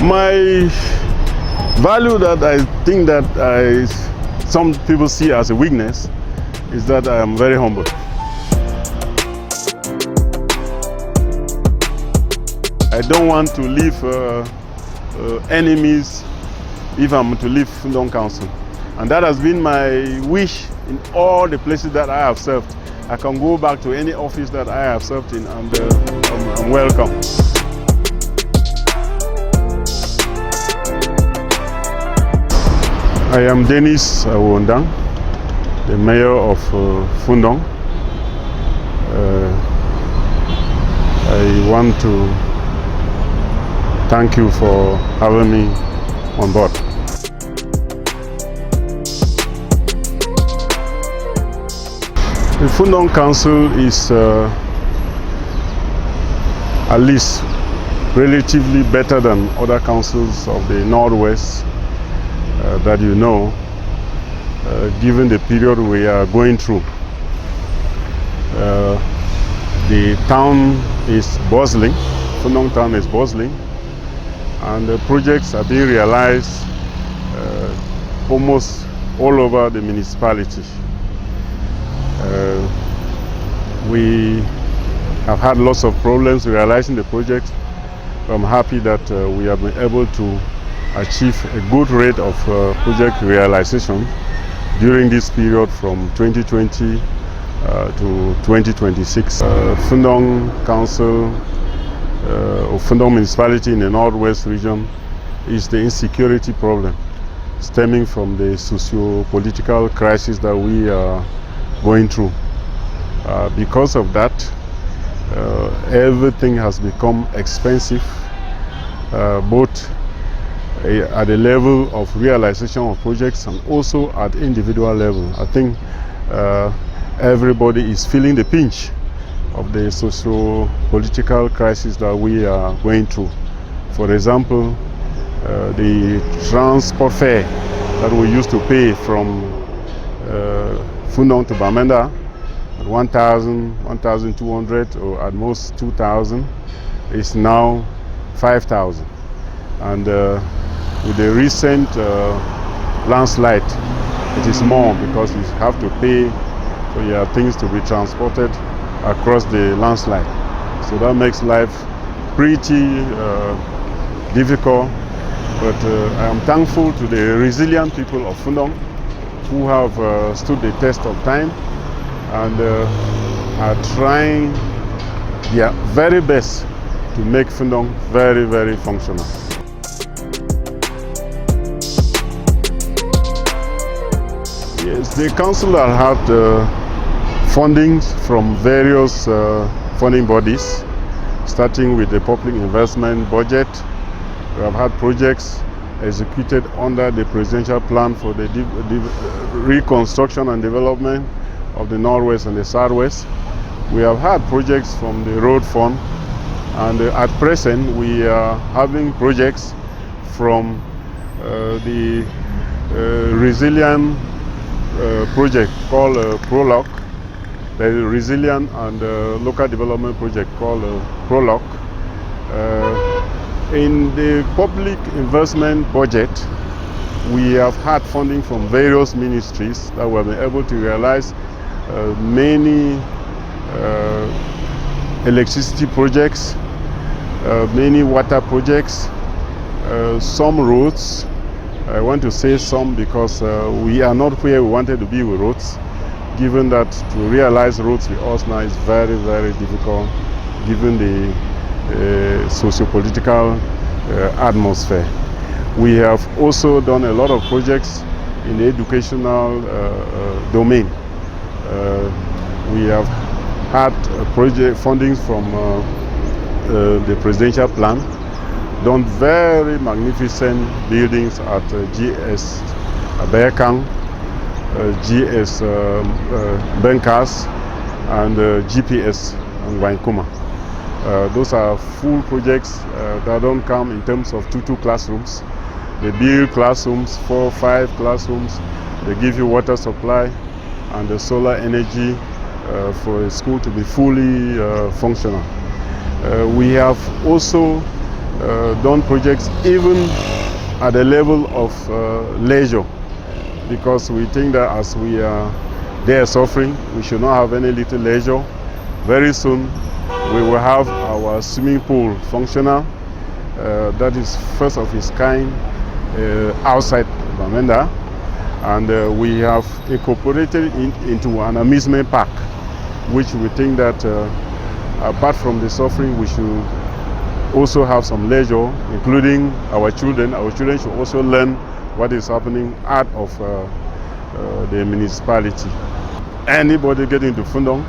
My value that I think that some people see as a weakness is that I am very humble. I don't want to leave enemies if I'm to leave Fundong Council. And that has been my wish in all the places that I have served. I can go back to any office that I have served in and I'm welcome. I am Denis Awoh Ndang, the mayor of Fundong. I want to thank you for having me on board. The Fundong Council is at least relatively better than other councils of the Northwest that you know, given the period we are going through. The town is bustling, Fundong town is bustling, and the projects are being realized almost all over the municipality. We have had lots of problems realizing the project. I'm happy that we have been able to achieve a good rate of project realization during this period from 2020 to 2026. Fundong Council or Fundong Municipality in the Northwest region is the insecurity problem stemming from the socio-political crisis that we are going through. Because of that, everything has become expensive, both at the level of realization of projects and also at individual level. I think everybody is feeling the pinch of the socio-political crisis that we are going through. For example, the transport fare that we used to pay from Fundong to Bamenda at 1,000, 1,200 or at most 2,000 is now 5,000. And with the recent landslide, it is more because you have to pay for your things to be transported across the landslide. So that makes life pretty difficult. But I am thankful to the resilient people of Fundong who have stood the test of time and are trying their very best to make Fundong very, very functional. Yes, the council has had funding from various funding bodies, starting with the public investment budget. We have had projects executed under the presidential plan for the reconstruction and development of the Northwest and the Southwest. We have had projects from the road fund, and at present we are having projects from the resilient project called PROLOC, the resilient and local development project called PROLOC. In the public investment budget, we have had funding from various ministries that we have been able to realize many electricity projects, many water projects, some roads. I want to say some because we are not where we wanted to be with roads, given that to realize roads with us now is very, very difficult, given the socio-political atmosphere. We have also done a lot of projects in the educational domain. We have had project fundings from the presidential plan, done very magnificent buildings at GS Abayakang, GS Benkas, and GPS and Wankuma. Those are full projects that don't come in terms of 2 classrooms. They build classrooms, 4, 5 classrooms. They give you water supply and the solar energy for a school to be fully functional. We have also done projects even at the level of leisure, because we think that as we are there suffering, we should not have any little leisure. Very soon we will have our swimming pool functional. That is first of its kind outside Bamenda, and we have incorporated into an amusement park, which we think that apart from the suffering, we should also have some leisure, including our children. Our children should also learn what is happening out of the municipality. Anybody getting to Fundong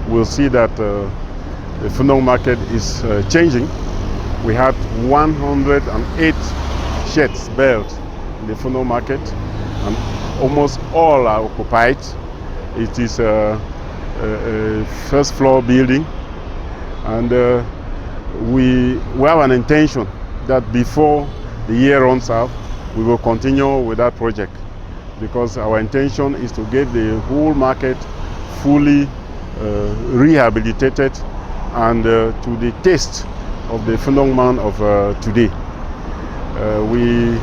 will see that the Fundong market is changing. We had 108 sheds built in the Fundong market, and almost all are occupied. It is a first floor building, and we have an intention that before the year runs out, we will continue with that project, because our intention is to get the whole market fully rehabilitated and to the taste of the Fundong man of today. We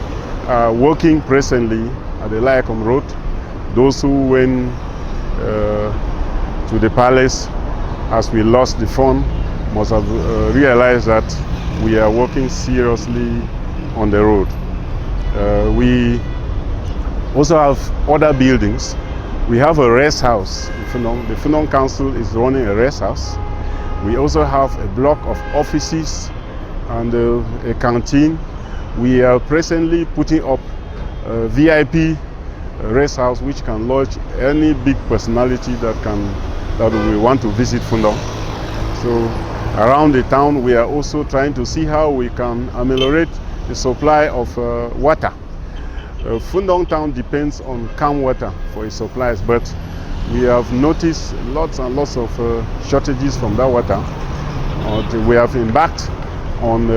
are working presently at the Laikom Road. Those who went to the palace as we lost the phone must have realized that we are working seriously on the road. We also have other buildings. We have a rest house in Fundong. The Fundong Council is running a rest house. We also have a block of offices and a canteen. We are presently putting up a VIP rest house which can lodge any big personality that we want to visit Fundong. So around the town, we are also trying to see how we can ameliorate the supply of water. Fundong town depends on calm water for its supplies, but we have noticed lots and lots of shortages from that water. We have embarked on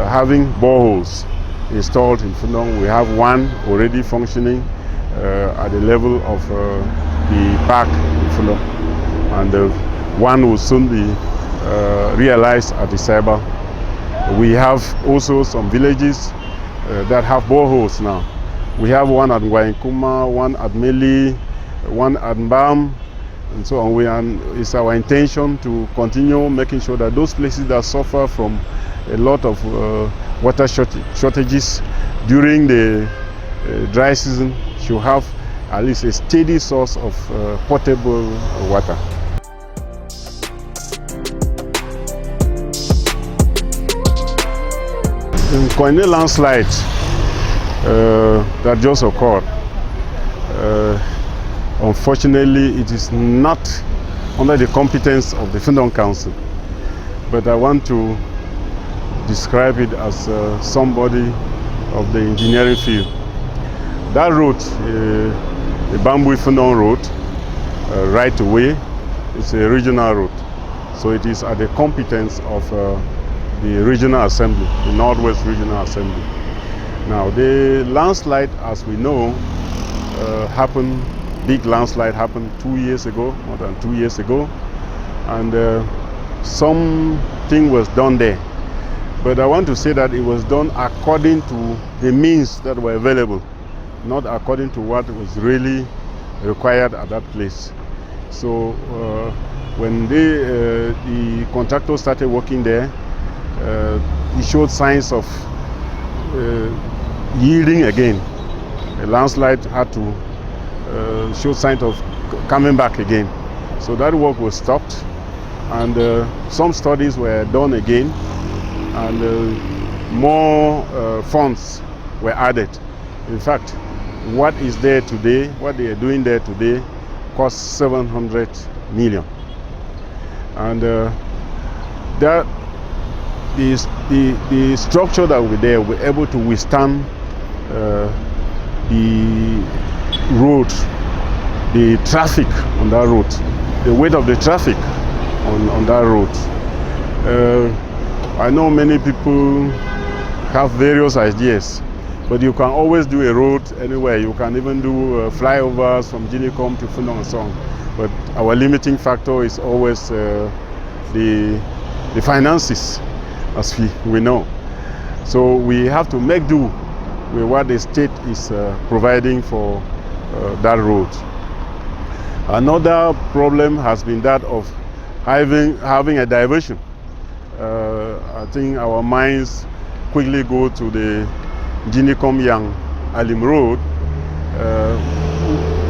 having boreholes installed in Fundong. We have one already functioning at the level of the park in Fundong, and one will soon be realized at the Cyber. We have also some villages that have boreholes now. We have one at Ngwainkuma, one at Meli, one at Mbam, and so on. It's our intention to continue making sure that those places that suffer from a lot of water shortages during the dry season should have at least a steady source of potable water. In Koine landslide that just occurred, unfortunately, it is not under the competence of the Fundong Council, but I want to describe it as somebody of the engineering field. That road, the Bamboo Fundong Road, right away, is a regional road, so it is at the competence of the regional assembly, the Northwest Regional Assembly. Now, the landslide, as we know, happened. Big landslide happened 2 years ago, more than 2 years ago, and something was done there. But I want to say that it was done according to the means that were available, not according to what was really required at that place. So when the contractor started working there, he showed signs of yielding again. The landslide had to show signs of coming back again. So that work was stopped, and some studies were done again, and more funds were added. In fact, what is there today, what they are doing there today, costs 700 million. And the structure that will be there will be able to withstand the road, the traffic on that road, the weight of the traffic on that road. I know many people have various ideas, but you can always do a road anywhere. You can even do flyovers from Ginicom to Fundong and so on. But our limiting factor is always the finances. as we know. So we have to make do with what the state is providing for that road. Another problem has been that of having a diversion. I think our minds quickly go to the Ginikom Yang Alim Road,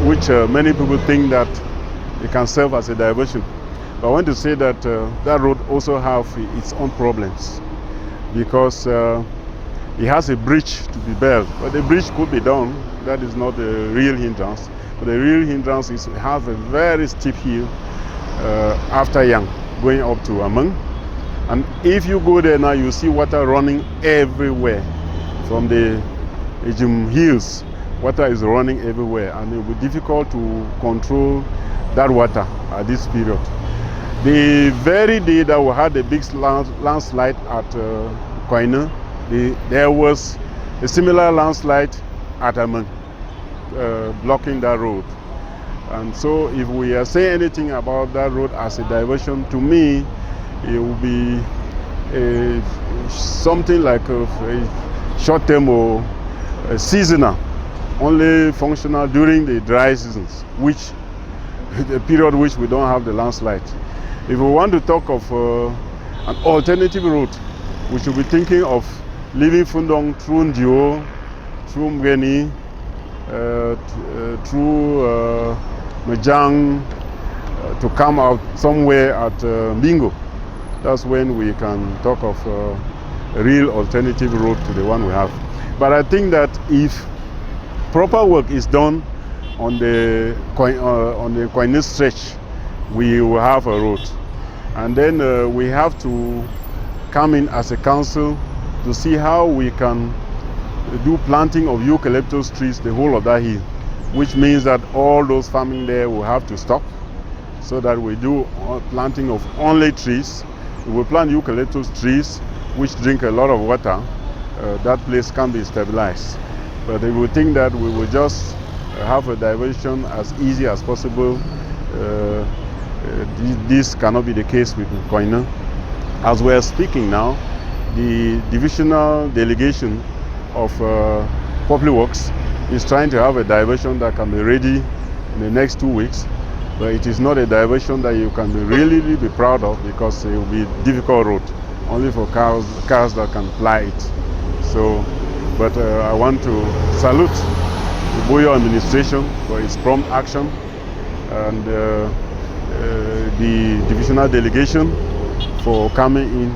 which many people think that it can serve as a diversion. But I want to say that that road also has its own problems, because it has a bridge to be built, but the bridge could be done. That is not the real hindrance. But the real hindrance is it has a very steep hill after Yang, going up to Amang. And if you go there now, you see water running everywhere. From the Ejim hills, water is running everywhere, and it will be difficult to control that water at this period. The very day that we had a big landslide at Koina, there was a similar landslide at Amang, blocking that road. And so if we are saying anything about that road as a diversion, to me, it will be something like a short-term or seasonal, only functional during the dry seasons, which the period which we don't have the landslide. If we want to talk of an alternative route, we should be thinking of leaving Fundong through Ndio, through Mgeni, through Majang, to come out somewhere at Bingo. That's when we can talk of a real alternative route to the one we have. But I think that if proper work is done on the Koine stretch, we will have a road. And then we have to come in as a council to see how we can do planting of eucalyptus trees the whole of that hill, which means that all those farming there will have to stop, so that we do planting of only trees. We will plant eucalyptus trees which drink a lot of water. That place can be stabilized. But if we think that we will just have a diversion as easy as possible, this cannot be the case with Koina. As we are speaking now, the divisional delegation of Public Works is trying to have a diversion that can be ready in the next 2 weeks. But it is not a diversion that you can really be proud of, because it will be a difficult road, only for cars that can ply it. So, but I want to salute the Boyo administration for its prompt action, and the divisional delegation for coming in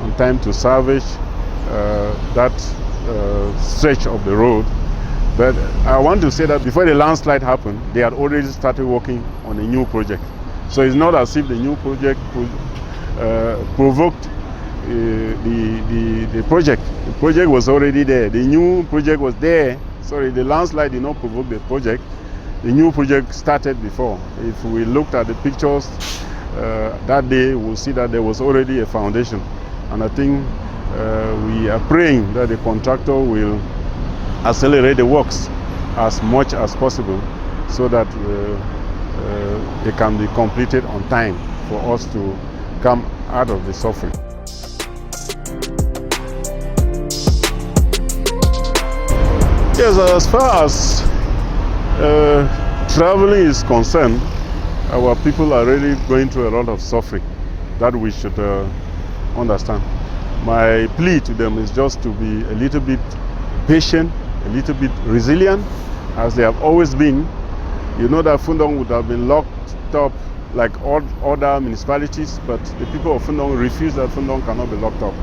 on time to salvage that stretch of the road. But I want to say that before the landslide happened, they had already started working on a new project. So it's not as if the new project provoked the project. The project was already there. The new project was there. Sorry, the landslide did not provoke the project. The new project started before. If we looked at the pictures that day, we'll see that there was already a foundation. And I think we are praying that the contractor will accelerate the works as much as possible, so that they can be completed on time for us to come out of the suffering. Yes, as far as traveling is concerned, our people are really going through a lot of suffering that we should understand. My plea to them is just to be a little bit patient, a little bit resilient, as they have always been. You know that Fundong would have been locked up like all other municipalities, but the people of Fundong refuse that Fundong cannot be locked up.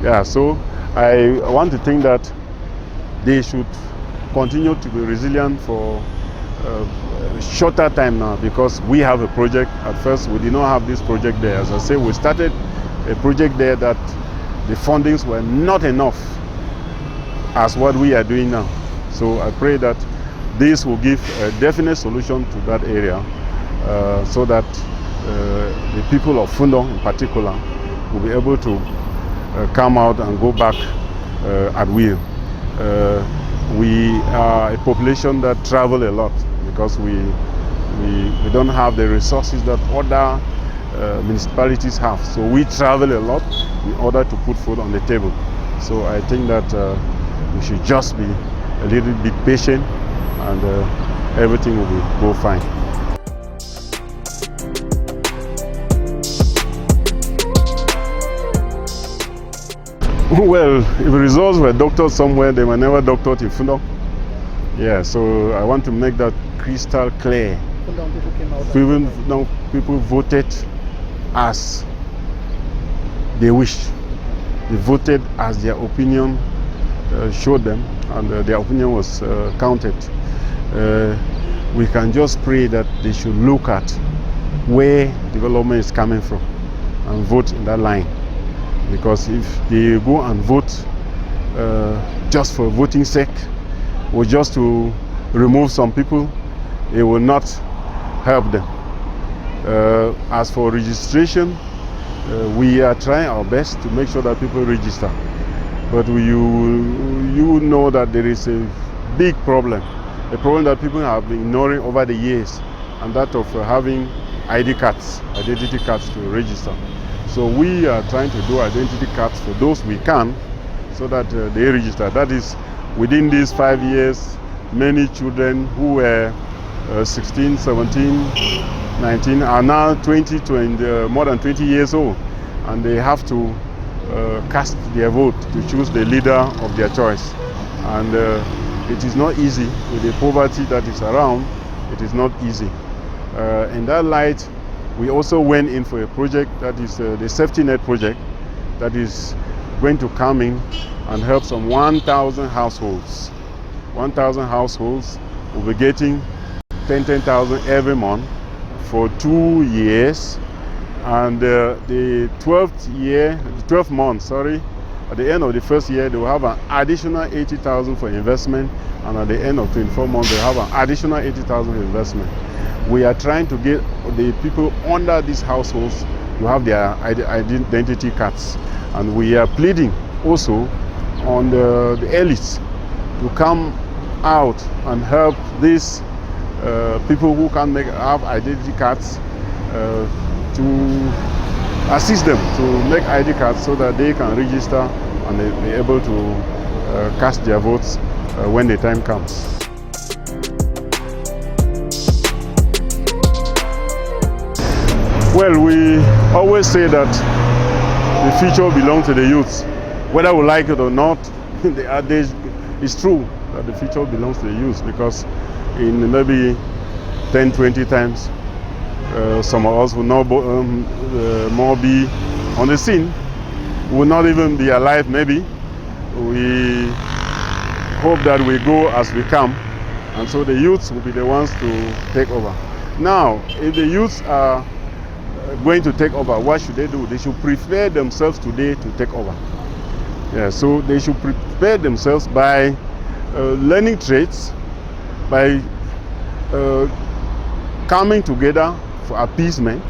Yeah, so I want to think that they should continue to be resilient for a shorter time now, because we have a project. At first, we did not have this project there. As I say, we started a project there that the fundings were not enough as what we are doing now. So I pray that this will give a definite solution to that area, so that the people of Fundong in particular will be able to come out and go back at will. We are a population that travel a lot, because we don't have the resources that other municipalities have. So we travel a lot in order to put food on the table. So I think that we should just be a little bit patient, and everything will go fine. Well, if the results were doctored somewhere, they were never doctored in Fundong. Yeah, so I want to make that crystal clear. Fundong people came out. Fundong people voted as they wished. They voted as their opinion showed them, and their opinion was counted. We can just pray that they should look at where development is coming from and vote in that line. Because if they go and vote just for voting sake, or just to remove some people, it will not help them. As for registration, we are trying our best to make sure that people register. But you know that there is a big problem, a problem that people have been ignoring over the years, and that of having ID cards, identity cards to register. So we are trying to do identity cards for those we can, so that they register. That is, within these 5 years, many children who were 16, 17, 19 are now 20, more than 20 years old, and they have to cast their vote to choose the leader of their choice. And it is not easy with the poverty that is around. It is not easy. In that light, we also went in for a project that is the safety net project, that is going to come in and help some 1,000 households. 1,000 households will be getting 10,000 every month for 2 years, and the 12th month, at the end of the first year, they will have an additional 80,000 for investment, and at the end of 24 months, they have an additional 80,000 for investment. We are trying to get the people under these households to have their identity cards, and we are pleading also on the elites to come out and help these people who can't have identity cards, to assist them to make ID cards so that they can register and be able to cast their votes when the time comes. Well, we always say that the future belongs to the youth. Whether we like it or not, it's true that the future belongs to the youth, because in maybe 10, 20 times, some of us will not more be on the scene, will not even be alive maybe. We hope that we go as we come, and so the youths will be the ones to take over. Now, if the youths are going to take over, what should they do? They should prepare themselves today to take over. Yeah, so they should prepare themselves by learning trades, by coming together for appeasement,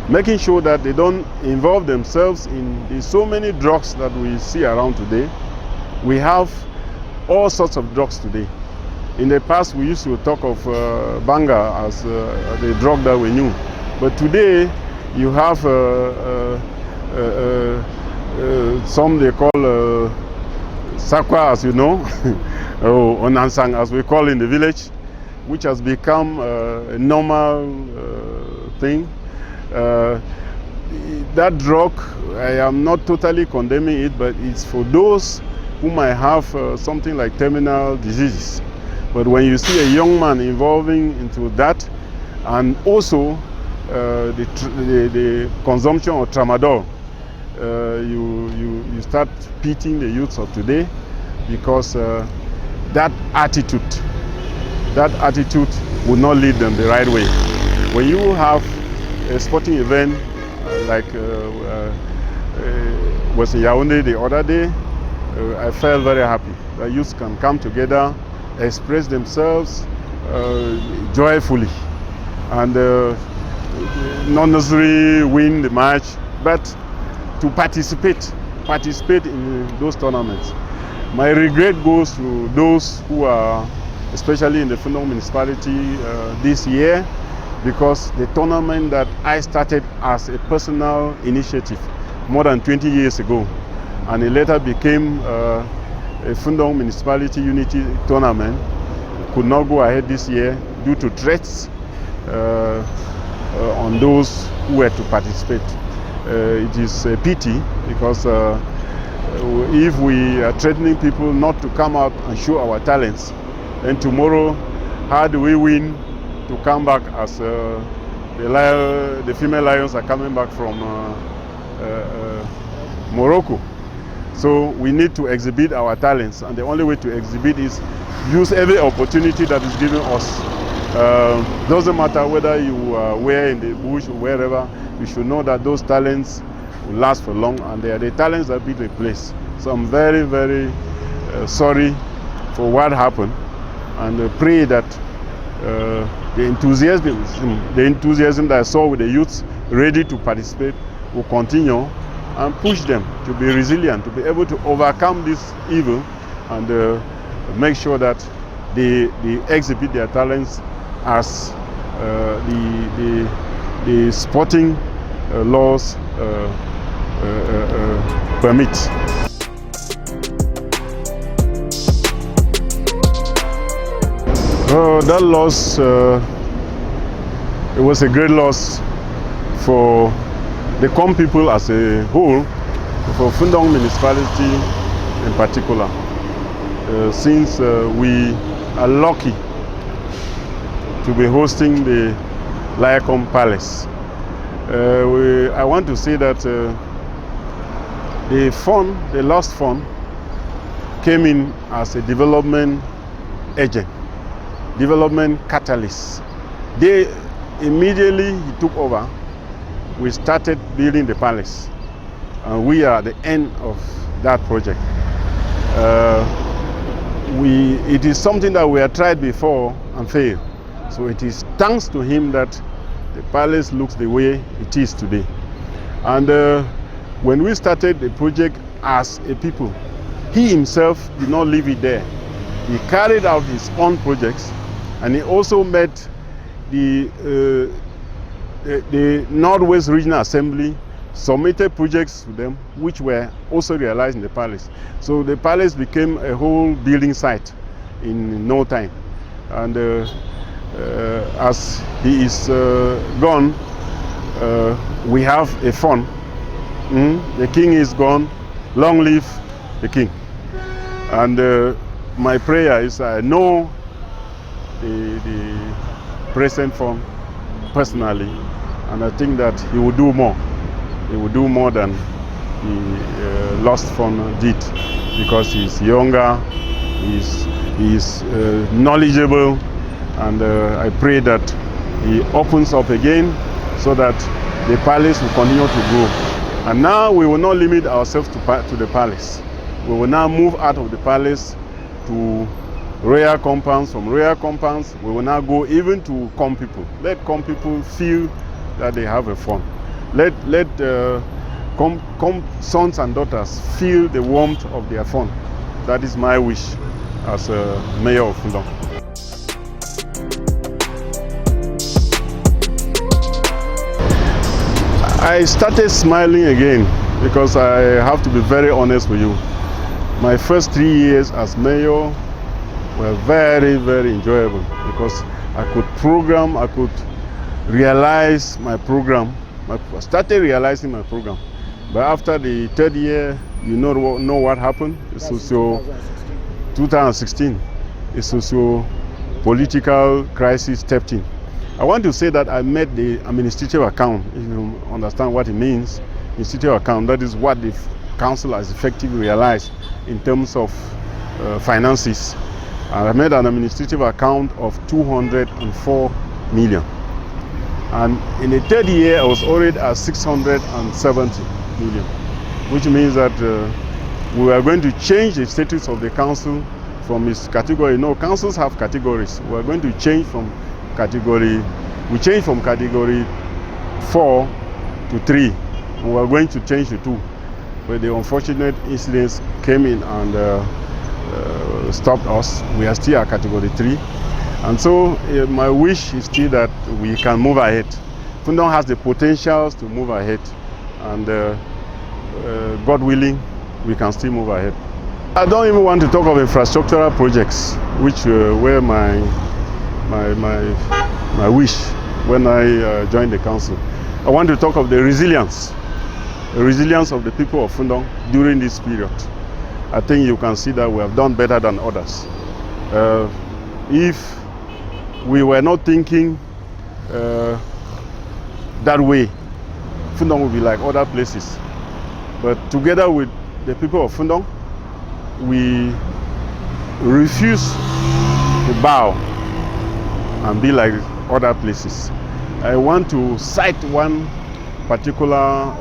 making sure that they don't involve themselves in so many drugs that we see around today. We have all sorts of drugs today. In the past, we used to talk of banga as the drug that we knew. But today, you have some they call sakwa, as you know, or onansang, as we call in the village, which has become a normal thing. That drug, I am not totally condemning it, but it's for those who might have something like terminal diseases. But when you see a young man involving into that, and also the consumption of tramadol, you start pitying the youths of today, because that attitude will not lead them the right way. When you have a sporting event like was in Yaoundé the other day, I felt very happy that youths can come together, express themselves joyfully, and not necessarily win the match, but to participate in those tournaments. My regret goes to those who are, especially in the Fundong municipality this year, because the tournament that I started as a personal initiative more than 20 years ago, and it later became a Fundong Municipality Unity Tournament, could not go ahead this year due to threats on those who were to participate. It is a pity, because if we are threatening people not to come out and show our talents, then tomorrow, how do we win to come back as the female lions are coming back from Morocco? So we need to exhibit our talents, and the only way to exhibit is use every opportunity that is given us. Doesn't matter whether you are where in the bush or wherever, you should know that those talents will last for long, and they are the talents that beat the place. So I'm very, very sorry for what happened, and pray that the enthusiasm that I saw with the youths ready to participate will continue, and push them to be resilient, to be able to overcome this evil, and make sure that they exhibit their talents as the sporting laws permit. That loss, it was a great loss for the Kom people as a whole, for Fundong Municipality in particular, since we are lucky to be hosting the Liacom Palace. I want to say that the last fund came in as a development agent, development catalyst. They immediately he took over, we started building the palace, and we are at the end of that project. It is something that we have tried before and failed. So it is thanks to him that the palace looks the way it is today. And when we started the project as a people, he himself did not leave it there. He carried out his own projects, and he also met the Northwest Regional Assembly, submitted projects to them which were also realized in the palace. So the palace became a whole building site in no time. And as he is gone, we have a fund. The king is gone, long live the king. And my prayer is, I know the present fund personally, and I think that he will do more. He will do more than the last fund did, because he's younger, he's knowledgeable, and I pray that he opens up again so that the palace will continue to grow. And now we will not limit ourselves to the palace. We will now move out of the palace to royal compounds. From royal compounds, we will now go even to Kom people. Let Kom people feel that they have a fund. Let Kom sons and daughters feel the warmth of their fund. That is my wish as a mayor of Fundong. I started smiling again because I have to be very honest with you. My first 3 years as mayor were very, very enjoyable because I could program, I could realize my program. I started realizing my program. But after the third year, you know what happened? It's also 2016. A socio-political crisis stepped in. I want to say that I met the administrative account, if you understand what it means. Administrative account, that is what the council has effectively realized in terms of finances. I made an administrative account of 204 million. And in the third year, I was already at 670 million, which means that we are going to change the status of the council from its category. No, councils have categories. We are going to change from category 4 to 3, and we are going to change to 2. But the unfortunate incidents came in and stopped us. We are still at category 3. And so my wish is still that we can move ahead. Fundong has the potentials to move ahead, and God willing, we can still move ahead. I don't even want to talk of infrastructural projects, which were my wish when I joined the council. I want to talk of the resilience of the people of Fundong during this period. I think you can see that we have done better than others. If we were not thinking that way, Fundong would be like other places. But together with the people of Fundong, we refuse to bow and be like other places. I want to cite one particular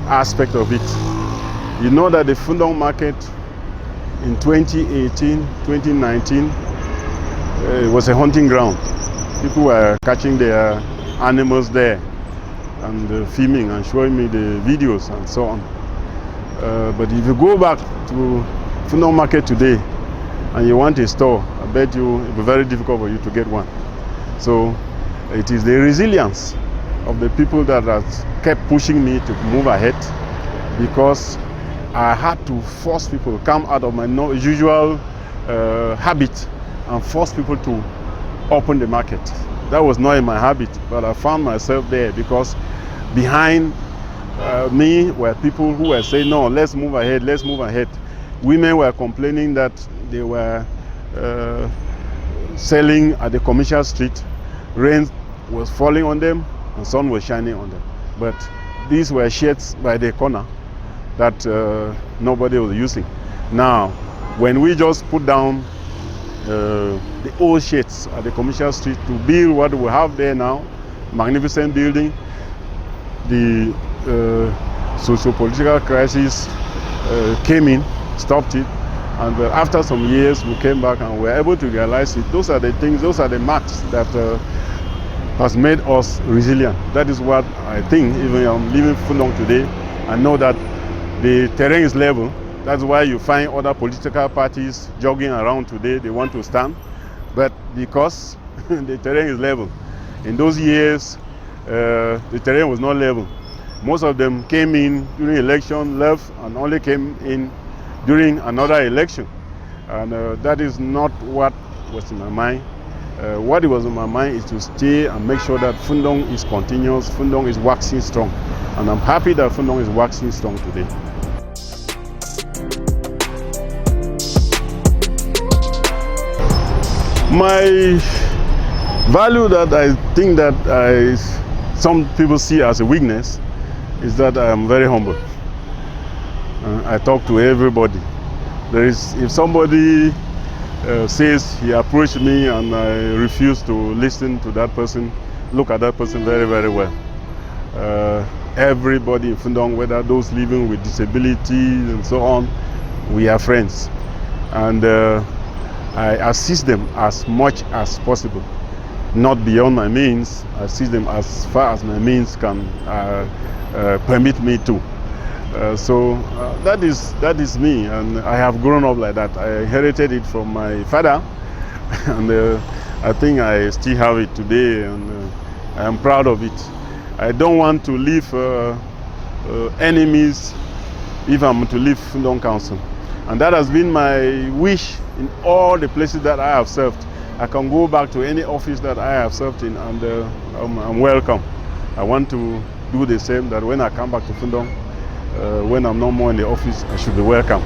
aspect of it. You know that the Fundong market in 2018, 2019, it was a hunting ground. People were catching their animals there and filming and showing me the videos and so on. But if you go back to Fundong market today and you want a store, I bet you it will be very difficult for you to get one. So it is the resilience of the people that has kept pushing me to move ahead, because I had to force people to come out of my usual habit and force people to open the market. That was not in my habit, but I found myself there because behind me were people who were saying, no, let's move ahead, let's move ahead. Women were complaining that they were selling at the commercial street. Rain was falling on them and sun was shining on them. But these were shades by the corner that nobody was using. Now, when we just put down the old shades at the commercial street to build what we have there now, magnificent building, the socio-political crisis came in, stopped it, and after some years we came back and were able to realize it. Those are the things, those are the marks that has made us resilient. That is what I think. Even I'm leaving Fundong today, I know that the terrain is level. That's why you find other political parties jogging around today. They want to stand, but because the terrain is level. In those years, the terrain was not level. Most of them came in during election, left, and only came in during another election. And that is not what was in my mind. What was in my mind is to stay and make sure that Fundong is continuous, Fundong is waxing strong. And I'm happy that Fundong is waxing strong today. My value that I think that some people see as a weakness is that I am very humble. I talk to everybody. If somebody says he approached me and I refuse to listen to that person, look at that person very, very well. Everybody in Fundong, whether those living with disabilities and so on, we are friends. And I assist them as much as possible. Not beyond my means, I assist them as far as my means can permit me to. So that is me, and I have grown up like that. I inherited it from my father, and I think I still have it today, and I am proud of it. I don't want to leave enemies if I'm to leave Fundong Council. And that has been my wish in all the places that I have served. I can go back to any office that I have served in, and I'm welcome. I want to do the same, that when I come back to Fundong, when I'm no more in the office, I should be welcome.